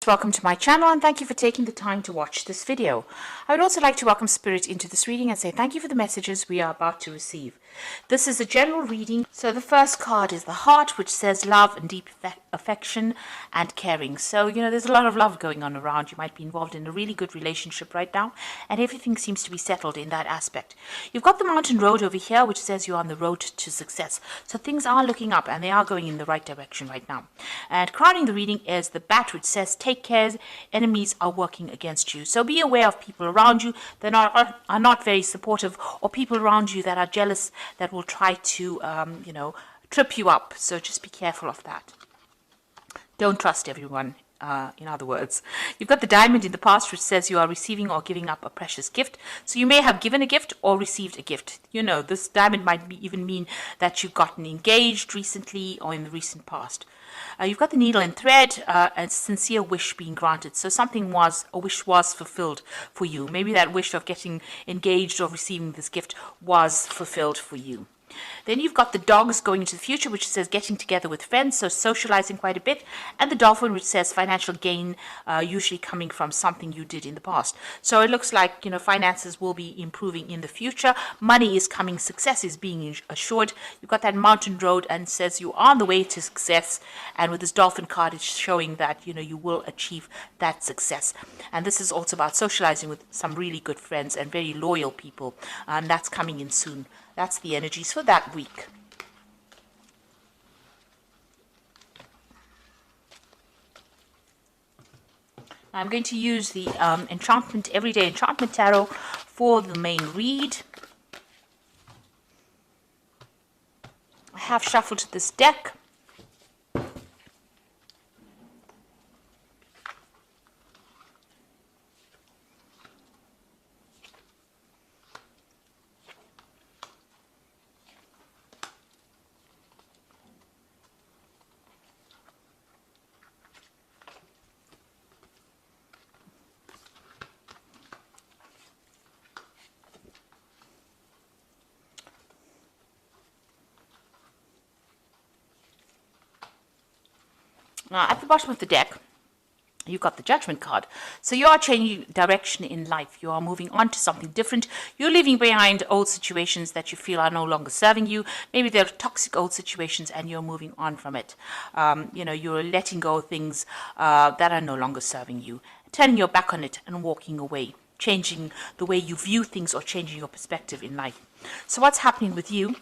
Welcome to my channel and thank you for taking the time to watch this video. I would also like to welcome Spirit into this reading and say thank you for the messages we are about to receive. This is a general reading. So the first card is the heart, which says love and deep affection and caring. So, there's a lot of love going on around. You might be involved in a really good relationship right now and everything seems to be settled in that aspect. You've got the mountain road over here, which says you're on the road to success. So things are looking up and they are going in the right direction right now. And crowning the reading is the bat, which says take care, enemies are working against you. So be aware of people around you that are not very supportive, or people around you that are jealous, that will try to, trip you up. So just be careful of that. Don't trust everyone. In other words, you've got the diamond in the past, which says you are receiving or giving up a precious gift. So you may have given a gift or received a gift. This diamond might even mean that you've gotten engaged recently or in the recent past. You've got the needle and thread, a sincere wish being granted. So a wish was fulfilled for you. Maybe that wish of getting engaged or receiving this gift was fulfilled for you. Then you've got the dogs going into the future, which says getting together with friends, so socializing quite a bit. And the dolphin, which says financial gain, usually coming from something you did in the past. So it looks like, finances will be improving in the future. Money is coming, success is being assured. You've got that mountain road and says you are on the way to success. And with this dolphin card, it's showing that, you will achieve that success. And this is also about socializing with some really good friends and very loyal people. And that's coming in soon. That's the energies for that week. I'm going to use the Everyday Enchantment Tarot for the main read. I have shuffled this deck. Now, at the bottom of the deck, you've got the Judgment card. So you are changing direction in life. You are moving on to something different. You're leaving behind old situations that you feel are no longer serving you. Maybe they're toxic old situations and you're moving on from it. You're letting go of things that are no longer serving you, turning your back on it and walking away, changing the way you view things or changing your perspective in life. So what's happening with you?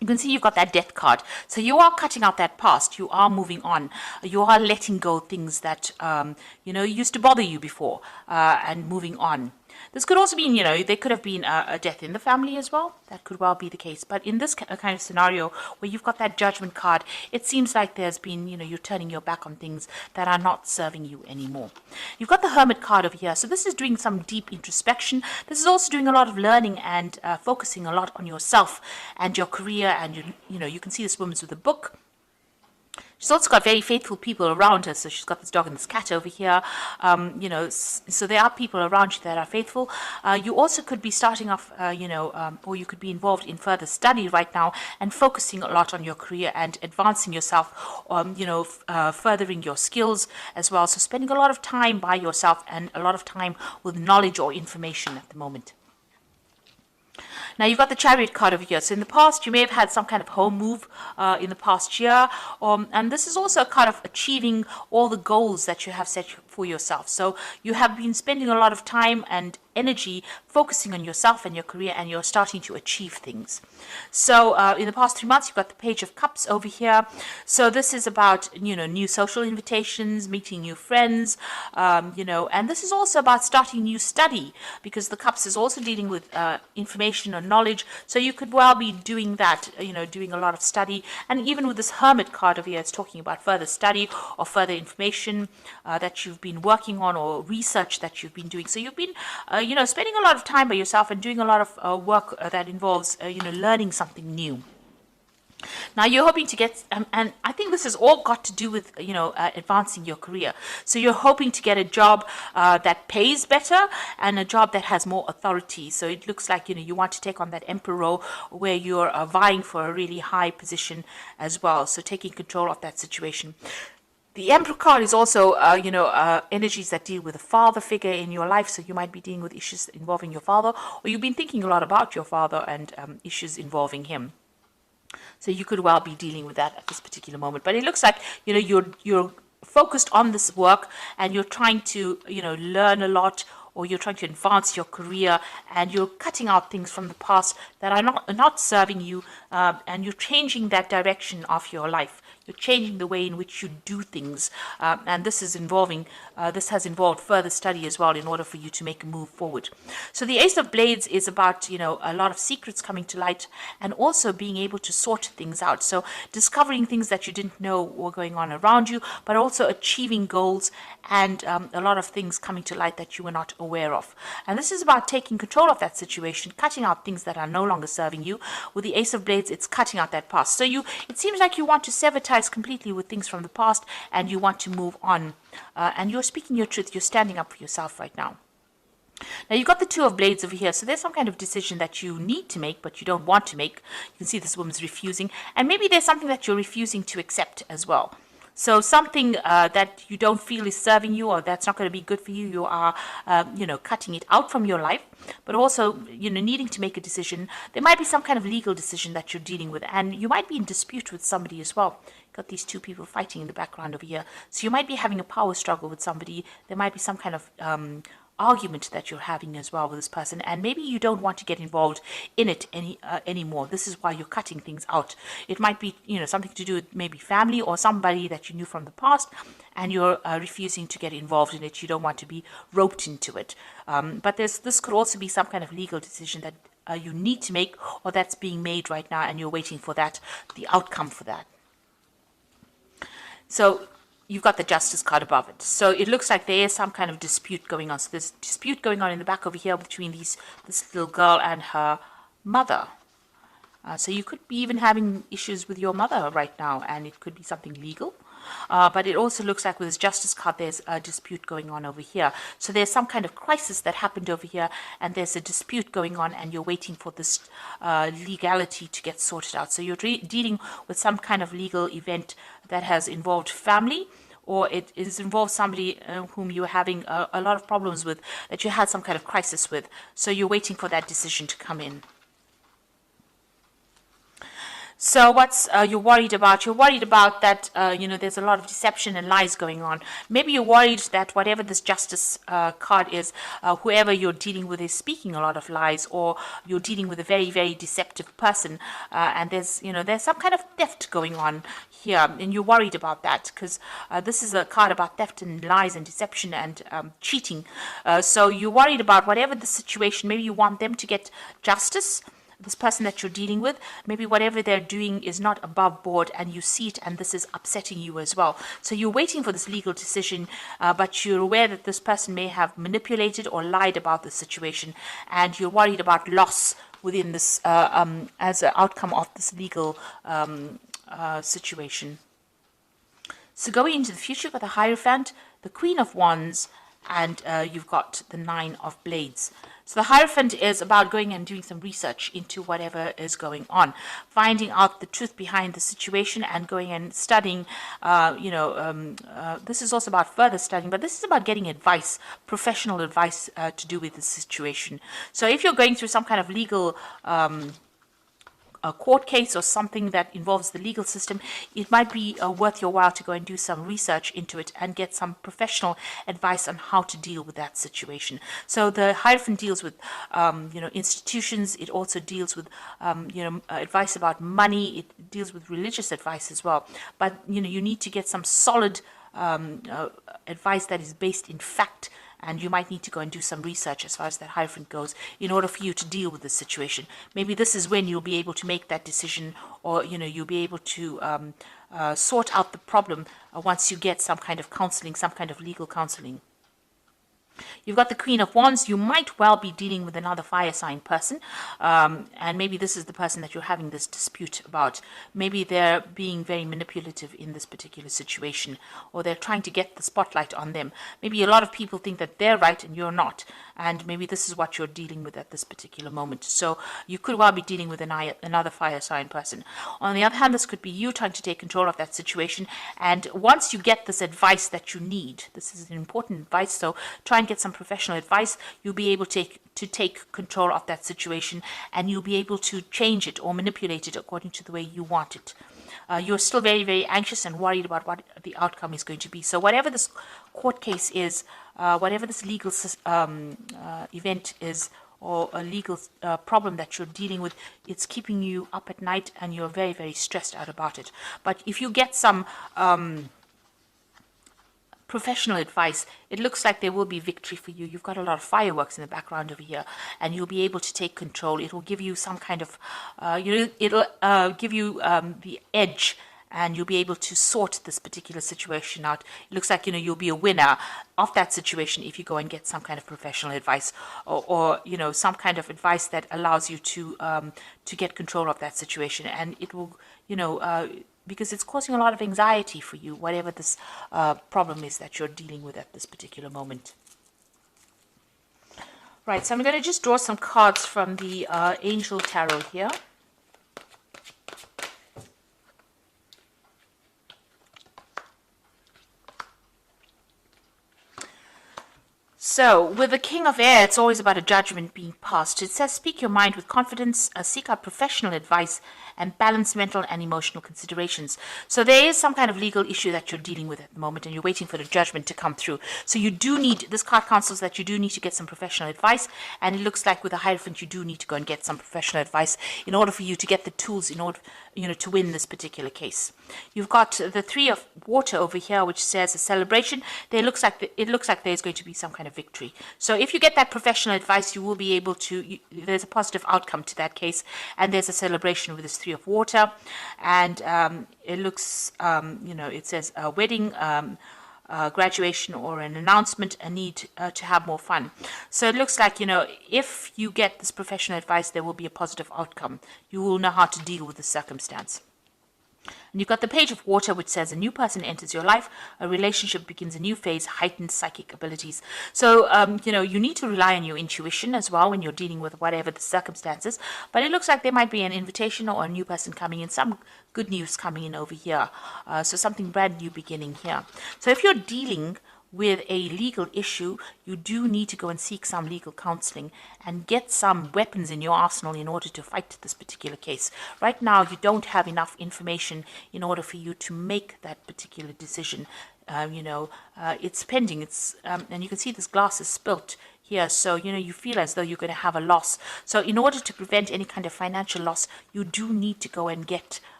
You can see you've got that death card. So you are cutting out that past. You are moving on. You are letting go of things that, used to bother you before and moving on. This could also mean, there could have been a death in the family as well. That could well be the case. But in this kind of scenario where you've got that Judgment card, it seems like there's been, you're turning your back on things that are not serving you anymore. You've got the Hermit card over here. So this is doing some deep introspection. This is also doing a lot of learning and focusing a lot on yourself and your career. And, you can see this woman's with a book. She's also got very faithful people around her. So she's got this dog and this cat over here. So there are people around you that are faithful. You also could be starting off, or you could be involved in further study right now and focusing a lot on your career and advancing yourself, furthering your skills as well. So spending a lot of time by yourself and a lot of time with knowledge or information at the moment. Now, you've got the Chariot card over here. So in the past, you may have had some kind of home move in the past year. And this is also a kind of achieving all the goals that you have set for yourself. So you have been spending a lot of time and energy focusing on yourself and your career, and you're starting to achieve things. So in the past 3 months, you've got the Page of Cups over here. So this is about, new social invitations, meeting new friends, and this is also about starting new study, because the Cups is also dealing with information or knowledge. So you could well be doing that, doing a lot of study. And even with this Hermit card over here, it's talking about further study or further information that you've been working on, or research that you've been doing. So you've been spending a lot of time by yourself and doing a lot of work that involves, learning something new. Now you're hoping to get, and I think this has all got to do with, advancing your career. So you're hoping to get a job that pays better and a job that has more authority. So it looks like, you want to take on that emperor role where you're vying for a really high position as well. So taking control of that situation. The Emperor card is also, energies that deal with a father figure in your life. So you might be dealing with issues involving your father, or you've been thinking a lot about your father and issues involving him. So you could well be dealing with that at this particular moment. But it looks like, you're focused on this work, and you're trying to, learn a lot, or you're trying to advance your career, and you're cutting out things from the past that are not serving you, and you're changing that direction of your life. You're changing the way in which you do things, and this has involved further study as well in order for you to make a move forward. So the Ace of Blades is about, a lot of secrets coming to light, and also being able to sort things out. So discovering things that you didn't know were going on around you, but also achieving goals, and a lot of things coming to light that you were not aware of. And this is about taking control of that situation, cutting out things that are no longer serving you. With the Ace of Blades, it's cutting out that past. So it seems like you want to sever ties completely with things from the past, and you want to move on. And you're speaking your truth. You're standing up for yourself right now. Now you've got the Two of Blades over here. So there's some kind of decision that you need to make, but you don't want to make. You can see this woman's refusing. And maybe there's something that you're refusing to accept as well. So something that you don't feel is serving you, or that's not going to be good for you, you are, cutting it out from your life. But also, needing to make a decision. There might be some kind of legal decision that you're dealing with, and you might be in dispute with somebody as well. Got these two people fighting in the background over here. So you might be having a power struggle with somebody. There might be some kind of argument that you're having as well with this person, and maybe you don't want to get involved in it anymore. This is why you're cutting things out. It might be something to do with maybe family or somebody that you knew from the past, and you're refusing to get involved in it. You don't want to be roped into it. But this could also be some kind of legal decision that you need to make, or that's being made right now, and you're waiting for the outcome for that. So you've got the Justice card above it. So it looks like there is some kind of dispute going on. So there's dispute going on in the back over here between this little girl and her mother. So you could be even having issues with your mother right now, and it could be something legal. But it also looks like with this Justice card, there's a dispute going on over here. So there's some kind of crisis that happened over here, and there's a dispute going on, and you're waiting for this legality to get sorted out. So you're dealing with some kind of legal event that has involved family, or it is involved somebody whom you're having a lot of problems with, that you had some kind of crisis with. So you're waiting for that decision to come in. So what's you're worried about? You're worried about that, there's a lot of deception and lies going on. Maybe you're worried that whatever this Justice card is, whoever you're dealing with is speaking a lot of lies, or you're dealing with a very, very deceptive person, and there's some kind of theft going on here, and you're worried about that, because this is a card about theft and lies and deception and cheating. So you're worried about whatever the situation. Maybe you want them to get justice, this person that you're dealing with. Maybe whatever they're doing is not above board, and you see it, and this is upsetting you as well. So you're waiting for this legal decision, but you're aware that this person may have manipulated or lied about the situation, and you're worried about loss within this as an outcome of this legal situation. So going into the future, you've got the Hierophant, the Queen of Wands, and you've got the Nine of Blades. So the Hierophant is about going and doing some research into whatever is going on, finding out the truth behind the situation, and going and studying. This is also about further studying, but this is about getting advice, professional advice to do with the situation. So if you're going through some kind of legal a court case or something that involves the legal system, it might be worth your while to go and do some research into it and get some professional advice on how to deal with that situation. So the Hierophant deals with, institutions. It also deals with, advice about money. It deals with religious advice as well. But, you need to get some solid advice that is based in fact, and you might need to go and do some research as far as that Hierophant goes in order for you to deal with the situation. Maybe this is when you'll be able to make that decision, or you'll be able to sort out the problem once you get some kind of counseling, some kind of legal counseling. You've got the Queen of Wands. You might well be dealing with another fire sign person, and maybe this is the person that you're having this dispute about. Maybe they're being very manipulative in this particular situation, or they're trying to get the spotlight on them. Maybe a lot of people think that they're right and you're not, and maybe this is what you're dealing with at this particular moment. So you could well be dealing with another fire sign person. On the other hand, this could be you trying to take control of that situation, and once you get this advice that you need, this is an important advice, so try and get some professional advice, you'll be able to take control of that situation, and you'll be able to change it or manipulate it according to the way you want it. You're still very, very anxious and worried about what the outcome is going to be. So whatever this court case is, whatever this legal event is, or a legal problem that you're dealing with, it's keeping you up at night and you're very, very stressed out about it. But if you get some professional advice, it looks like there will be victory for you. You've got a lot of fireworks in the background over here, and you'll be able to take control. It will give you some kind of, it'll give you the edge, and you'll be able to sort this particular situation out. It looks like, you'll be a winner of that situation if you go and get some kind of professional advice, or some kind of advice that allows you to get control of that situation, and it will, because it's causing a lot of anxiety for you, whatever this problem is that you're dealing with at this particular moment. Right, so I'm going to just draw some cards from the Angel Tarot here. So, with the King of Air, it's always about a judgment being passed. It says, speak your mind with confidence, seek out professional advice, and balance mental and emotional considerations. So there is some kind of legal issue that you're dealing with at the moment, and you're waiting for the judgment to come through. So you do need, this card counsels that you do need to get some professional advice, and it looks like with the Hierophant, you do need to go and get some professional advice in order for you to get the tools in order, to win this particular case. You've got the Three of Water over here, which says a celebration. It looks like there's going to be some kind of victory. So if you get that professional advice, you will be able to, there's a positive outcome to that case, and there's a celebration with this Three of Water, and it looks, it says a wedding, graduation, or an announcement, a need to have more fun. So it looks like, if you get this professional advice, there will be a positive outcome. You will know how to deal with the circumstance. And you've got the Page of Water, which says a new person enters your life, a relationship begins a new phase, heightened psychic abilities. So, you need to rely on your intuition as well when you're dealing with whatever the circumstances. But it looks like there might be an invitation or a new person coming in, some good news coming in over here. So something brand new beginning here. So if you're dealing with a legal issue, you do need to go and seek some legal counseling and get some weapons in your arsenal in order to fight this particular case. Right now, you don't have enough information in order for you to make that particular decision. It's pending. It's and you can see this glass is spilt here, so you feel as though you're going to have a loss. So in order to prevent any kind of financial loss, you do need to go and get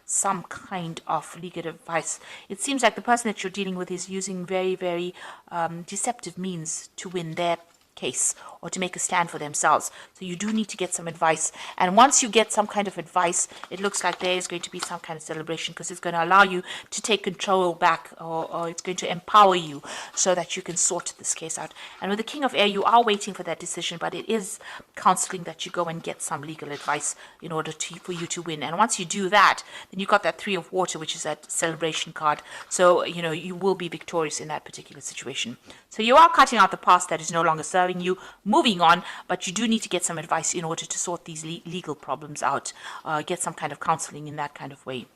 some kind of legal advice. It seems like the person that you're dealing with is using very, very deceptive means to win their case or to make a stand for themselves. So you do need to get some advice. And once you get some kind of advice, it looks like there is going to be some kind of celebration, because it's going to allow you to take control back, or it's going to empower you so that you can sort this case out. And with the King of Air, you are waiting for that decision, but it is counseling that you go and get some legal advice in order for you to win. And once you do that, then you've got that Three of Water, which is that celebration card. So, you will be victorious in that particular situation. So you are cutting out the past that is no longer serving you, moving on, but you do need to get some advice in order to sort these legal problems out, get some kind of counseling in that kind of way,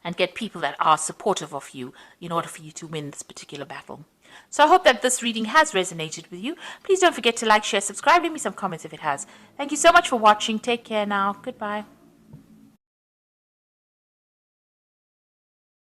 and get people that are supportive of you in order for you to win this particular battle. So I hope that this reading has resonated with you. Please don't forget to like, share, subscribe, leave me some comments if it has. Thank you so much for watching. Take care now. Goodbye.